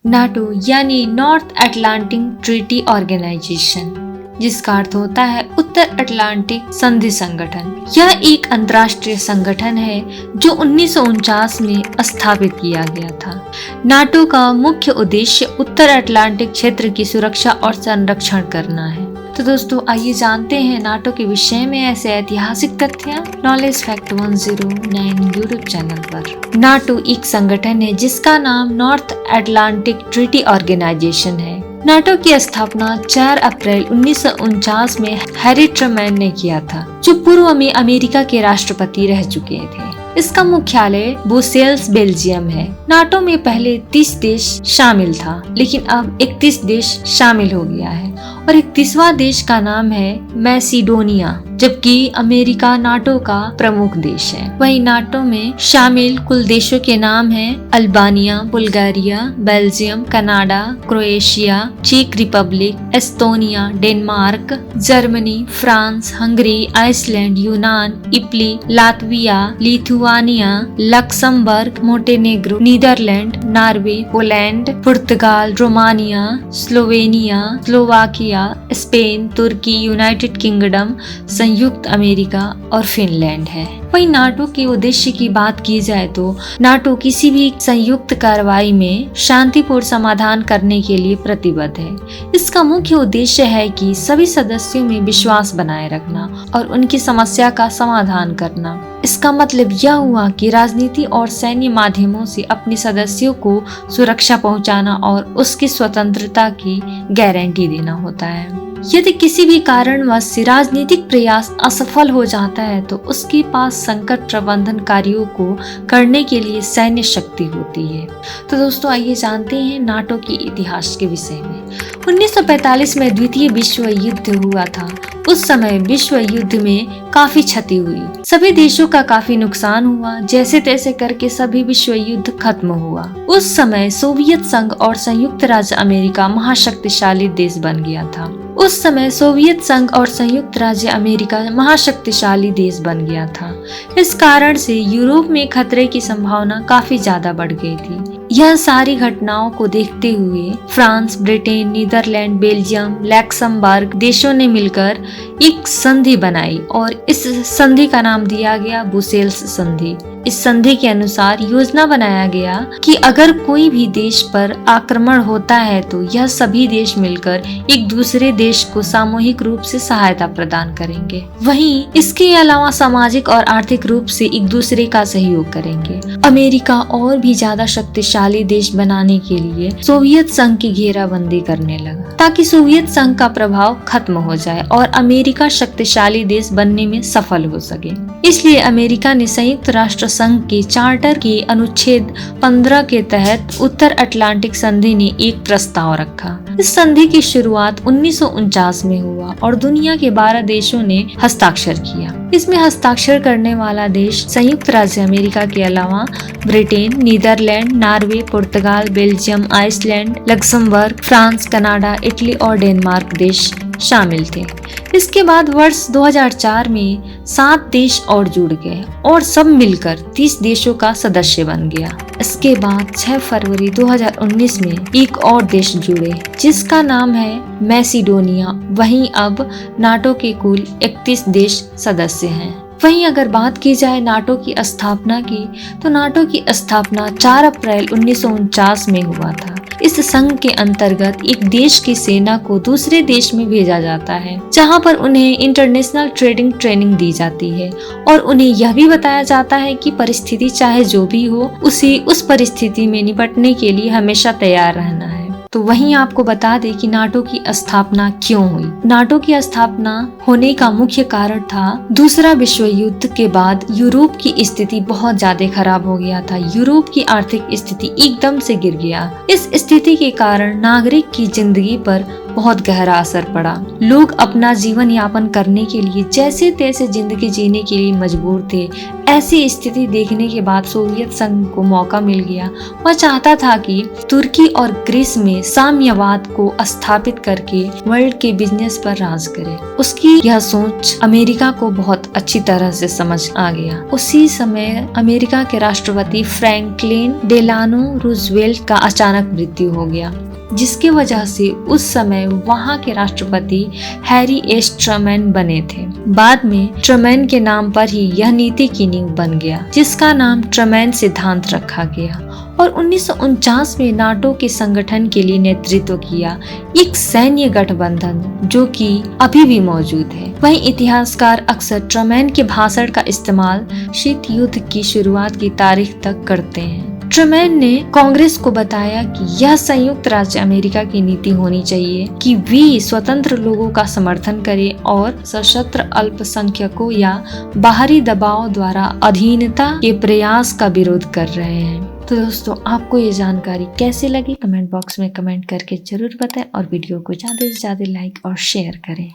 NATO यानी north Atlantic treaty organisation, जिसका अर्थ होता है उत्तर अटलांटिक संधि संगठन। यह एक अंतर्राष्ट्रीय संगठन है जो 1949 में स्थापित किया गया था। नाटो का मुख्य उद्देश्य उत्तर अटलांटिक क्षेत्र की सुरक्षा और संरक्षण करना है। तो दोस्तों आइए जानते हैं नाटो के विषय में ऐसे ऐतिहासिक तथ्य नॉलेज फैक्ट 109 यूट्यूब चैनल पर। नाटो एक संगठन है जिसका नाम नॉर्थ अटलांटिक ट्रीटी ऑर्गेनाइजेशन है। नाटो की स्थापना 4 अप्रैल 1949 में हैरी ट्रूमैन ने किया था, जो पूर्व में अमेरिका के राष्ट्रपति रह चुके थे। इसका मुख्यालय ब्रुसेल्स बेल्जियम है। नाटो में पहले 30 देश शामिल था, लेकिन अब 31 देश शामिल हो गया है और 31वां देश का नाम है मैसिडोनिया, जबकि अमेरिका नाटो का प्रमुख देश है। वहीं नाटो में शामिल कुल देशों के नाम हैं Albania, Bulgaria, Belgium, Canada, Croatia, चेक Republic, Estonia, Denmark, Germany, France, Hungary, Iceland, यूनान, Italy, Latvia, Lithuania, Luxembourg, Montenegro, Netherland, Norway, Poland, पुर्तगाल, रोमानिया, स्लोवेनिया, स्लोवाकिया, स्पेन, तुर्की, यूनाइटेड किंगडम, संयुक्त अमेरिका और फिनलैंड है। वहीं नाटो के उद्देश्य की बात की जाए तो नाटो किसी भी संयुक्त कार्रवाई में शांतिपूर्ण समाधान करने के लिए प्रतिबद्ध है। इसका मुख्य उद्देश्य है कि सभी सदस्यों में विश्वास बनाए रखना और उनकी समस्या का समाधान करना। इसका मतलब यह हुआ कि राजनीति और सैन्य माध्यमों से अपने सदस्यों को सुरक्षा पहुंचाना और उसकी स्वतंत्रता की गारंटी देना होता है। यदि किसी भी कारणवश से राजनीतिक प्रयास असफल हो जाता है तो उसके पास संकट प्रबंधन कार्यों को करने के लिए सैन्य शक्ति होती है। तो दोस्तों आइए जानते हैं नाटो के इतिहास के विषय में। 1945 में द्वितीय विश्व युद्ध हुआ था। उस समय विश्व युद्ध में काफी क्षति हुई, सभी देशों का काफी नुकसान हुआ। जैसे तैसे करके सभी विश्व युद्ध खत्म हुआ। उस समय सोवियत संघ और संयुक्त राज्य अमेरिका महाशक्तिशाली देश बन गया था। उस समय सोवियत संघ और संयुक्त राज्य अमेरिका महाशक्तिशाली देश बन गया था। इस कारण से यूरोप में खतरे की संभावना काफी ज्यादा बढ़ गई थी। यह सारी घटनाओं को देखते हुए France, Britain, Netherlands, Belgium, Luxembourg देशों ने मिलकर एक संधि बनाई और इस संधि का नाम दिया गया ब्रुसेल्स संधि। इस संधि के अनुसार योजना बनाया गया कि अगर कोई भी देश पर आक्रमण होता है तो यह सभी देश मिलकर एक दूसरे देश को सामूहिक रूप से सहायता प्रदान करेंगे। वहीं इसके अलावा सामाजिक और आर्थिक रूप से एक दूसरे का सहयोग करेंगे। अमेरिका और भी ज्यादा शक्तिशाली देश बनाने के लिए सोवियत संघ की घेराबंदी करने लगा ताकि सोवियत संघ का प्रभाव खत्म हो जाए और अमेरिका शक्तिशाली देश बनने में सफल हो सके। इसलिए अमेरिका ने संयुक्त राष्ट्र संघ के चार्टर के अनुच्छेद 15 के तहत उत्तर अटलांटिक संधि ने एक प्रस्ताव रखा। इस संधि की शुरुआत 1949 में हुआ और दुनिया के 12 देशों ने हस्ताक्षर किया। इसमें हस्ताक्षर करने वाला देश संयुक्त राज्य अमेरिका के अलावा ब्रिटेन, नीदरलैंड, नॉर्वे, पुर्तगाल, Belgium, Iceland, Luxembourg, France, Canada, Italy और डेनमार्क देश शामिल थे। इसके बाद वर्ष 2004 में 7 देश और जुड़ गए और सब मिलकर 30 देशों का सदस्य बन गया। इसके बाद 6 फरवरी 2019 में एक और देश जुड़े जिसका नाम है मैसिडोनिया। वहीं अब नाटो के कुल 31 देश सदस्य हैं। वहीं अगर बात की जाए नाटो की स्थापना की तो नाटो की स्थापना 4 अप्रैल 1949 में हुआ था। इस संघ के अंतर्गत एक देश की सेना को दूसरे देश में भेजा जाता है जहां पर उन्हें इंटरनेशनल ट्रेनिंग दी जाती है और उन्हें यह भी बताया जाता है कि परिस्थिति चाहे जो भी हो उस परिस्थिति में निपटने के लिए हमेशा तैयार रहना है। तो वहीं आपको बता दें कि नाटो की स्थापना क्यों हुई। नाटो की स्थापना होने का मुख्य कारण था दूसरा विश्व युद्ध के बाद यूरोप की स्थिति बहुत ज्यादा खराब हो गया था। यूरोप की आर्थिक स्थिति एकदम से गिर गया। इस स्थिति के कारण नागरिक की जिंदगी पर बहुत गहरा असर पड़ा। लोग अपना जीवन यापन करने के लिए जैसे तैसे जिंदगी जीने के लिए मजबूर थे। ऐसी स्थिति देखने के बाद सोवियत संघ को मौका मिल गया। वह चाहता था कि तुर्की और ग्रीस में साम्यवाद को स्थापित करके वर्ल्ड के बिजनेस पर राज करे। उसकी यह सोच अमेरिका को बहुत अच्छी तरह से समझ आ गया। उसी समय अमेरिका के राष्ट्रपति फ्रैंकलिन डेलानो रूजवेल्ट का अचानक मृत्यु हो गया, जिसकी वजह से उस समय वहां के राष्ट्रपति हैरी एस ट्रूमैन बने थे। बाद में ट्रूमैन के नाम पर ही यह नीति की नींव बन गया, जिसका नाम ट्रूमैन सिद्धांत रखा गया। और 1949 में नाटो के संगठन के लिए नेतृत्व किया, एक सैन्य गठबंधन जो कि अभी भी मौजूद है। वहीं इतिहासकार अक्सर ट्रूमैन के भाषण का इस्तेमाल शीत युद्ध की शुरुआत की तारीख तक करते हैं। ट्रूमैन ने कांग्रेस को बताया कि यह संयुक्त राज्य अमेरिका की नीति होनी चाहिए कि वे स्वतंत्र लोगों का समर्थन करें और सशस्त्र अल्पसंख्यकों या बाहरी दबाव द्वारा अधीनता के प्रयास का विरोध कर रहे हैं। तो दोस्तों, आपको ये जानकारी कैसे लगी कमेंट बॉक्स में कमेंट करके जरूर बताएं और वीडियो को ज्यादा से ज्यादा लाइक और शेयर करें।